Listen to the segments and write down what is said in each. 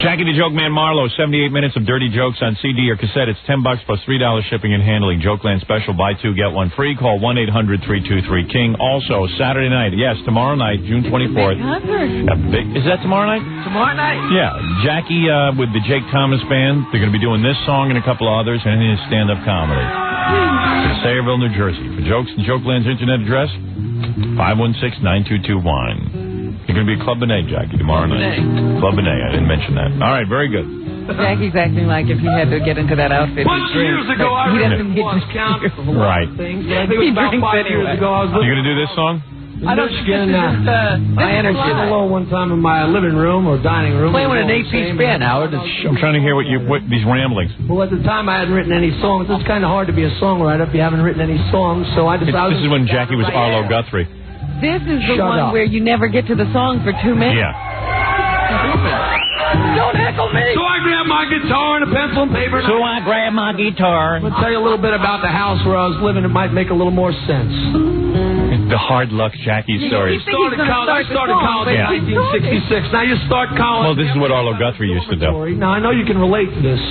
Jackie the Joke Man Marlowe, 78 minutes of dirty jokes on CD or cassette. It's $10 plus $3 shipping and handling. Jokeland special, buy two, get one free. Call 1-800-323-KING. Also, Saturday night, yes, tomorrow night, June 24th. Is that tomorrow night? Tomorrow night. Yeah, Jackie with the Jake Thomas Band. They're going to be doing this song and a couple of others, and his stand-up comedy. In Sayreville, New Jersey. For jokes and Jokeland's internet address, 516-9221. You're going to be at Club Benet, Jackie, tomorrow night. Club Benet, I didn't mention that. All right, very good. Jackie's acting like if he had to get into that outfit, Bunch of years ago, I doesn't get to count of a lot right. of things, but I think it was about 5 years ago. I was You going to do this song? I don't get my energy low one time in my living room or dining room. Playing with an 8-piece band, Howard. I'm trying to hear what these ramblings. Well, at the time, I hadn't written any songs. It's kind of hard to be a songwriter if you haven't written any songs, so I decided... This is when Jackie was Arlo Guthrie. This is the one where you never get to the song for 2 minutes. Yeah. Don't heckle me! So I grabbed my guitar and a pencil and paper. So I grabbed my guitar. I'll tell you a little bit about the house where I was living. It might make a little more sense. The hard luck Jackie story. I started college in 1966. Now you start college. Well, this is what Arlo Guthrie used to do. Now I know you can relate to this.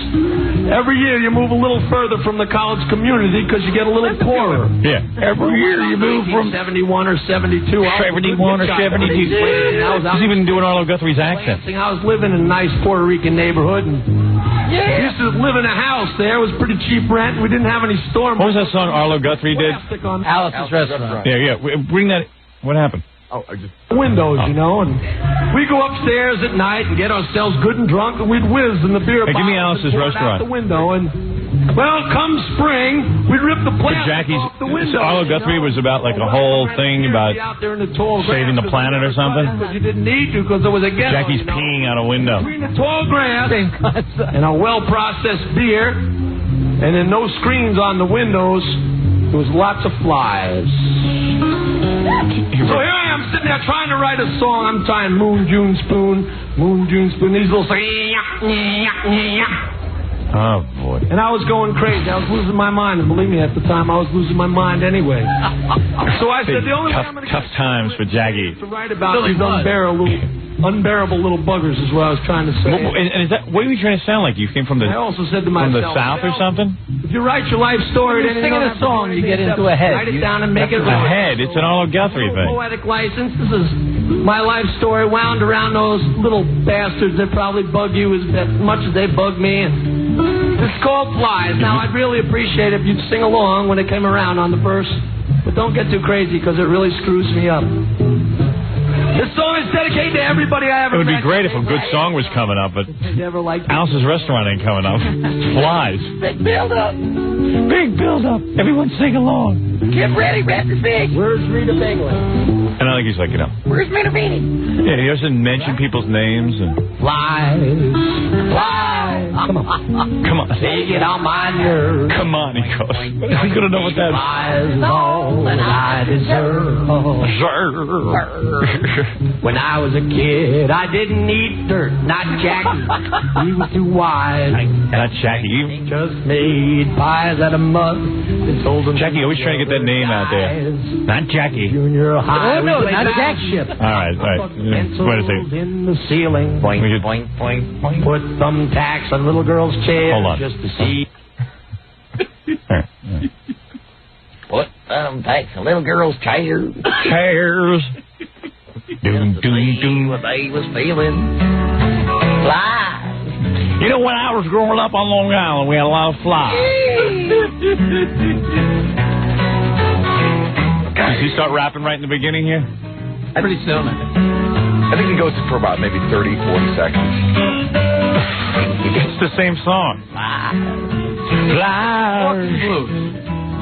Every year you move a little further from the college community because you get a little poorer. Yeah. Every year you move from 71 or 72. 71 or 72. He's even doing Arlo Guthrie's accent. I was living in a nice Puerto Rican neighborhood and we used to live in a house there. It was pretty cheap rent. We didn't have any storm. What was that song Arlo Guthrie did? Alice's Restaurant. Yeah. Bring that. What happened? Windows, you know, and we go upstairs at night and get ourselves good and drunk, and we'd whiz in the beer give me Alice's Restaurant. Out the window, and well, come spring, we'd rip the plastic off the window. Arlo Guthrie was about like a whole thing about saving the planet or something. Because you didn't need to, because there was a ghetto. Jackie's peeing out a window. Between the tall grass and a well-processed beer, and then no screens on the windows, there was lots of flies. So here I am sitting there trying to write a song. I'm trying Moon, June, Spoon, these little Oh, boy. And I was going crazy. I was losing my mind. And believe me, at the time, I was losing my mind anyway. So I said, the only way I'm going to tough times for Jackie. To write about these unbearable little buggers is what I was trying to say. And is that, what are you trying to sound like? You came from the... I also said to myself... From the South or something? If you write your life story... You're singing a song, you get into a head. Write it down and make it... A head? It's an Arlo Guthrie thing. Poetic license. This is my life story wound around those little bastards that probably bug you as much as they bug me. It's called Flies. Now, I'd really appreciate it if you'd sing along when it came around on the verse. But don't get too crazy, because it really screws me up. This song is dedicated to everybody I ever met. It would be great if a good song was coming up, but Alice's Restaurant ain't coming up. Flies. Big build-up. Big build-up. Everyone sing along. Get ready, Raptor Big. Where's Rita Bingley? And I think he's like, Where's Mina Beanie? Yeah, he doesn't mention people's names. And Flies. Come on. They get on my nerves. Come on, he goes. He's going to know what that is. Flies all that I deserve. When I was a kid, I didn't eat dirt. Not Jackie. He was too wise. Not Jackie. He just made pies out of mud. Jackie, always trying to get that name out there. Not Jackie. Junior high. Oh, no, not Jack Ship. All right. Wait a second. In the ceiling. Boing, boing, boing, boing. Put thumbtacks on little girls' chairs. Hold on. Just to see. Put thumbtacks on little girls' chairs. Chairs. Doom, doom, doom. What they was feeling. Flies. You know, when I was growing up on Long Island, we had a lot of flies. Does he start rapping right in the beginning here? Pretty soon. I think he goes for about maybe 30, 40 seconds. It's the same song. Flies.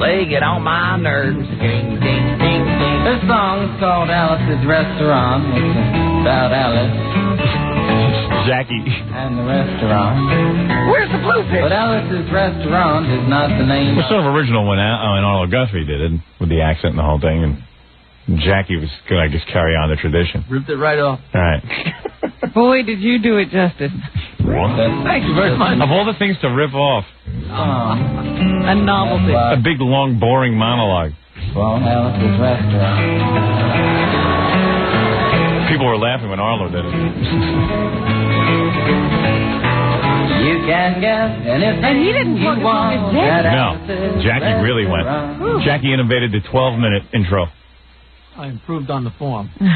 They get on my nerves. Ding, ding, ding, ding. This song is called Alice's Restaurant. It's about Alice Jackie. and the restaurant. Where's the bluefish? But Alice's Restaurant is not the name. It was sort of original when Arlo Guthrie did it, with the accent and the whole thing, and Jackie was going to just carry on the tradition. Ripped it right off. All right. Boy, did you do it justice. Thank you very much. Of all the things to rip off, A novelty. a big, long, boring monologue. Well, Alice's Restaurant. People were laughing when Arlo did it. can get anything And he didn't you plug as long as want Jackie. at No, Alice's Jackie really went. restaurant. Jackie innovated the 12-minute intro. I improved on the form. You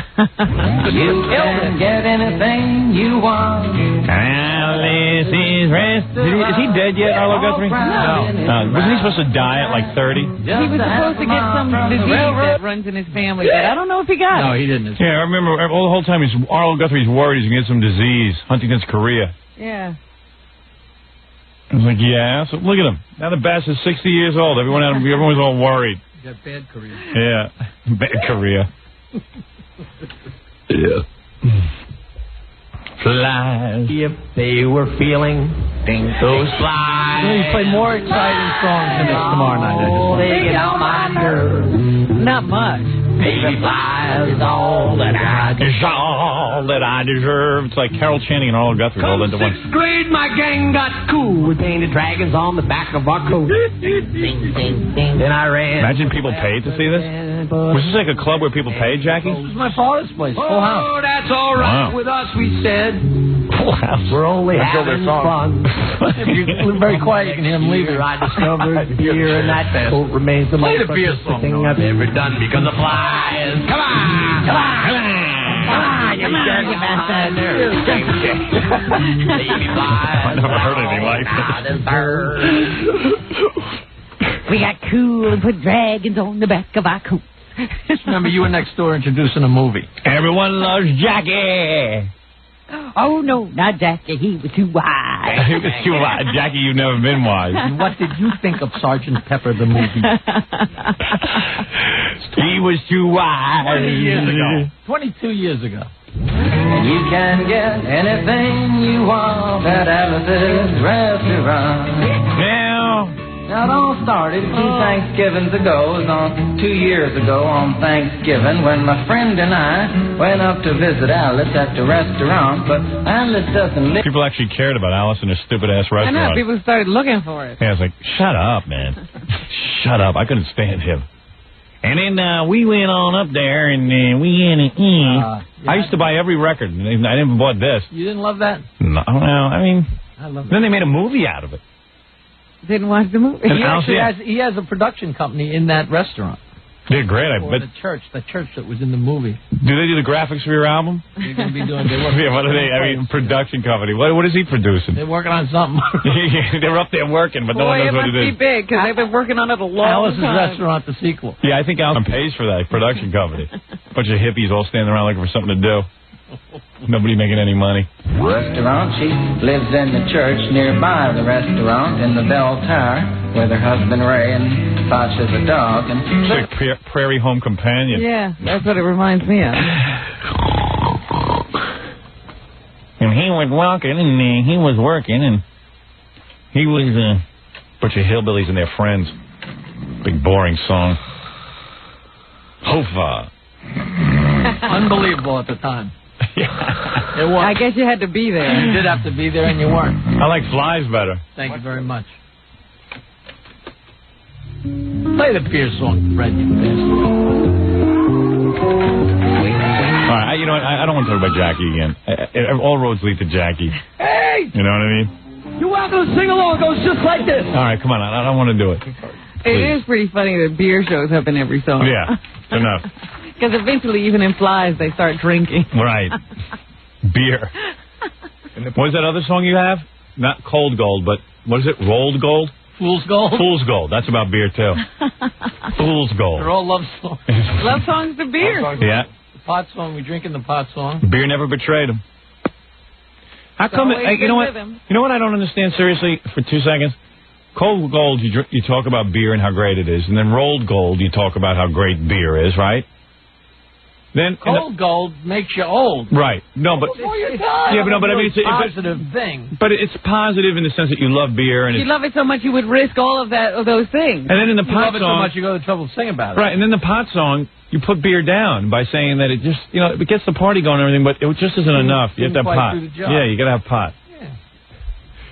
can get anything you want. Alice's rest. Is he dead yet, Arlo Guthrie? No. Wasn't he supposed to die at like 30? He was supposed to get some disease that runs in his family, but I don't know if he got No, it. he didn't. Yeah, I remember all the whole time Arlo Guthrie's worried he's going to get some disease, Huntington's chorea. Yeah. I was like, yeah. So look at him. Now the bastard's 60 years old. Everyone's all worried. He got bad career. Yeah. Bad chorea. Yeah. Flies. If they were feeling those flies. You play more exciting songs than this tomorrow night. I just want to They get on my nerves. Not much. Baby flies is all that I It's all that I deserve. It's like Carol Channing and Arlo Guthrie rolled into one. Sixth grade, my gang got cool with painted dragons on the back of our coat. Then I ran. Imagine people paid to see this. Was this like a club where people paid, Jackie? This was my father's place, full house. Oh, that's all right with us, we said. Full house. We're only Until having their song. fun. If you're very quiet, you can hear him leaving. I discovered beer and that coat remains the most precious thing I've ever done because of flies. Come on! Come on! Come on! Come on, you bastard! Baby flies. I never heard anything like this. We got cool and put dragons on the back of our coat. Remember, you were next door introducing a movie. Everyone loves Jackie. Oh, no, not Jackie. He was too wise. He was too wise. Jackie, you've never been wise. And what did you think of Sergeant Pepper, the movie? He was too wise. 20 years ago. 22 years ago. You can get anything you want at Alice's restaurant. Now, it all started 2 Thanksgivings ago. It was on 2 years ago on Thanksgiving when my friend and I went up to visit Alice at the restaurant, but Alice doesn't live. People actually cared about Alice and her stupid-ass I know, restaurant. people started looking for it. Yeah, I was like, shut up, man. Shut up. I couldn't stand him. And then we went on up there, and we had an I used to buy every record, and I never bought this. You didn't love that? No, well, I mean, I love then they made a movie out of it. Didn't watch the movie. And He has a production company in that restaurant. They're great. Or the church that was in the movie. Do they do the graphics for your album? They're going to be doing. Yeah, what are they? I mean, production company. What is he producing? They're working on something. They're up there working, but no one knows what it is. Boy, it must be big because they've been working on it a long Alice's time. Restaurant, the sequel. Yeah, I think Alan pays for that production company. Bunch of hippies all standing around looking for something to do. Nobody making any money. Restaurant. She lives in the church nearby the restaurant in the bell tower with her husband Ray and Sasha's a dog. And It's like Prairie Home Companion. Yeah, that's what it reminds me of. And he was walking, and he was working, and he was a bunch of hillbillies and their friends. Big boring song. Hofa. Unbelievable at the time. Yeah. It was. I guess you had to be there. You did have to be there, and you weren't. I like Flies better. Thank you very much. Play the beer song, Fred, you bastard. All right, you know what? I don't want to talk about Jackie again. All roads lead to Jackie. Hey! You know what I mean? You're welcome to sing along. It goes just like this. All right, come on. I don't want to do it. It is pretty funny that beer shows up in every song. Yeah, enough. Because eventually, even in Flies, they start drinking. Right. Beer. What is that other song you have? Not Cold Gold, but what is it? Rolled Gold? Fool's Gold? Fool's Gold. That's about beer, too. Fool's Gold. They're all love songs. Love songs to beer. Yeah. The pot song, we drink in the pot song. Beer never betrayed him. How come? You know what? You know what I don't understand seriously for 2 seconds. Cold Gold, you talk about beer and how great it is, and then Rolled Gold, you talk about how great beer is, right? Then Cold Gold makes you old. Right. No, but Before your time. yeah, but no, but I mean it's a positive thing. But it's positive in the sense that you love beer and You love it so much you would risk all of those things. And then in the You pot love it so song, much you go to trouble to sing about it. right? And then the pot song, you put beer down by saying that it just, it gets the party going and everything, but it just isn't enough. You have to have Didn't quite pot. do the job. Yeah, you got to have pot.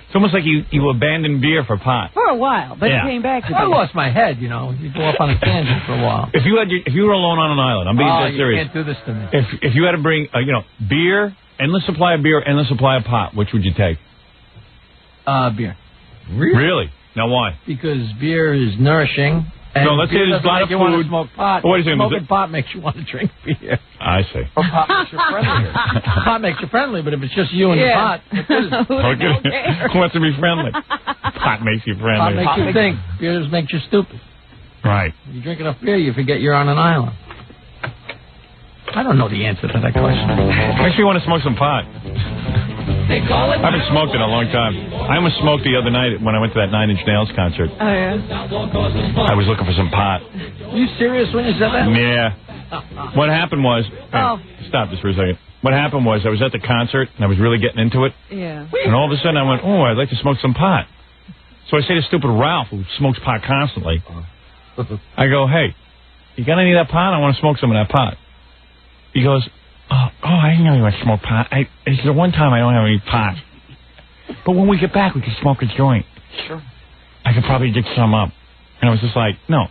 It's almost like you abandoned beer for pot. For a while, but Yeah. it came back to I beer. lost my head, You go off on a tangent for a while. If you were alone on an island, I'm being dead You serious. can't do this to me. If you had to bring, beer, endless supply of beer, endless supply of pot, which would you take? Beer. Really? Now why? Because beer is nourishing. And No, let's say there's a lot of you want to food. smoke pot. Oh, wait a second, Smoking pot makes you want to drink beer. I see. Pot makes you friendlier. Pot makes you friendly, but if it's just you and the pot, it's Okay. Who wants to be friendly? Pot makes you friendly. pot makes you think. Beer just makes you stupid. Right. When you drink enough beer, you forget you're on an island. I don't know the answer to that question. Makes me want to smoke some pot. I haven't smoked in a long time. I almost smoked the other night when I went to that 9 Inch Nails concert. Oh, yeah? I was looking for some pot. Are you serious when you said that? Yeah. What happened was... Oh. Stop this for a second. What happened was I was at the concert, and I was really getting into it. Yeah. And all of a sudden I went, oh, I'd like to smoke some pot. So I say to stupid Ralph, who smokes pot constantly, I go, hey, you got any of that pot? I want to smoke some of that pot. He goes, oh, I didn't know you want to smoke pot. It's the one time I don't have any pot. But when we get back, we can smoke a joint. Sure. I could probably dig some up. And I was just like, no,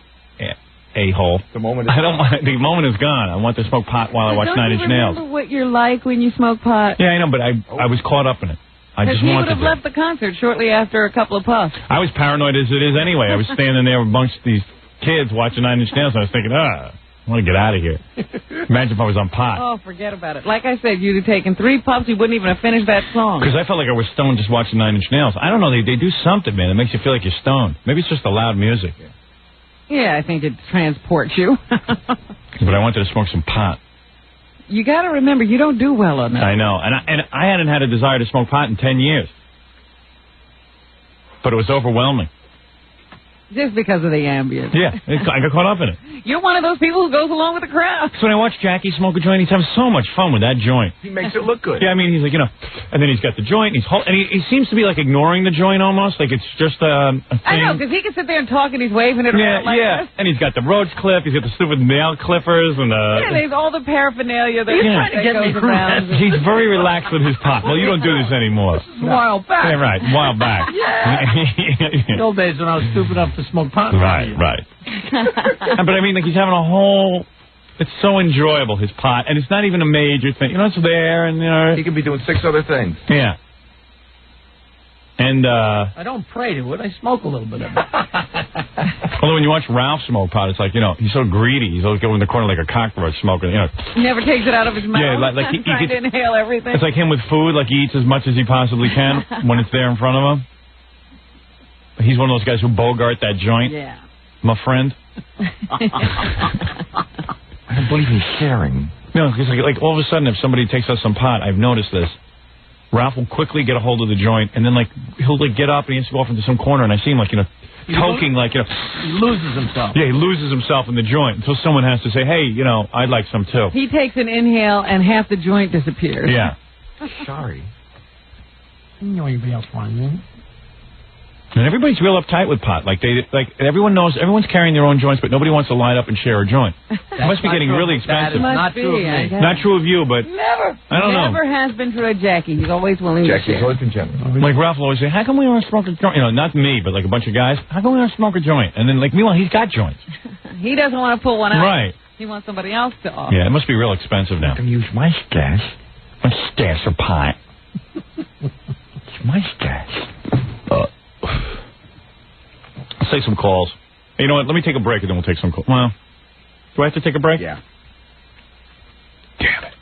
a-hole. The moment The moment is gone. I want to smoke pot while I watch 9 Inch Nails. Don't you remember what you're like when you smoke pot? Yeah, I know, but I was caught up in it. I just he wanted would have left the concert shortly after a couple of puffs. I was paranoid as it is anyway. I was standing there amongst these kids watching 9 Inch Nails, and I was thinking, I want to get out of here. Imagine if I was on pot. Oh, forget about it. Like I said, you'd have taken 3 puffs, you wouldn't even have finished that song. Because I felt like I was stoned just watching 9 Inch Nails. I don't know, they do something, man, that makes you feel like you're stoned. Maybe it's just the loud music. Yeah, I think it transports you. But I wanted to smoke some pot. You got to remember, you don't do well on that. I know, and I hadn't had a desire to smoke pot in 10 years. But it was overwhelming. Just because of the ambience. Yeah, I got caught up in it. You're one of those people who goes along with the crowd. So when I watch Jackie smoke a joint, he's having so much fun with that joint. He makes it look good. Yeah, I mean, he's like, and then he's got the joint, and he seems to be like ignoring the joint almost, like it's just a thing. I know, because he can sit there and talk, and he's waving it around like this. And he's got the roach clip, he's got the stupid nail clippers, and there's all the paraphernalia that trying to get me around. He's very relaxed with his pot. Well, you don't do this anymore. A while back. Yeah, right, a while back. The old days when I was stupid enough to smoke pot. Right. But I mean, like, he's having a whole... It's so enjoyable, his pot, and it's not even a major thing. It's there, and, He could be doing 6 other things. Yeah. And, I don't pray to it. I smoke a little bit of it. Although when you watch Ralph smoke pot, it's like, he's so greedy. He's always going in the corner like a cockroach smoking, Never takes it out of his mouth. Yeah, like he trying to inhale everything. It's like him with food, like he eats as much as he possibly can when it's there in front of him. He's one of those guys who bogart that joint. Yeah. My friend. I don't believe in sharing. No, because like all of a sudden, if somebody takes us some pot, I've noticed this. Ralph will quickly get a hold of the joint, and then he'll get up and he has to go off into some corner, and I see him toking He loses himself. Yeah, he loses himself in the joint until someone has to say, hey, I'd like some too. He takes an inhale and half the joint disappears. Yeah. Sorry. You know anybody else want it? And everybody's real uptight with pot. Everyone knows, everyone's carrying their own joints, but nobody wants to line up and share a joint. It must be getting really expensive. Not true of me. Not true of you, but Never. I don't know. Never has been true of Jackie. He's always willing to Jackie's share. always been generous. Like Ralph will always say, how come we don't smoke a joint? Not me, but like a bunch of guys. How come we don't smoke a joint? And then meanwhile, he's got joints. He doesn't want to pull one out. Right. He wants somebody else to offer. Yeah, it must be real expensive now. I can use my stash. My stash of pot. It's my stash. Let's take some calls. Hey, you know what? Let me take a break and then we'll take some calls. Well, do I have to take a break? Yeah. Damn it.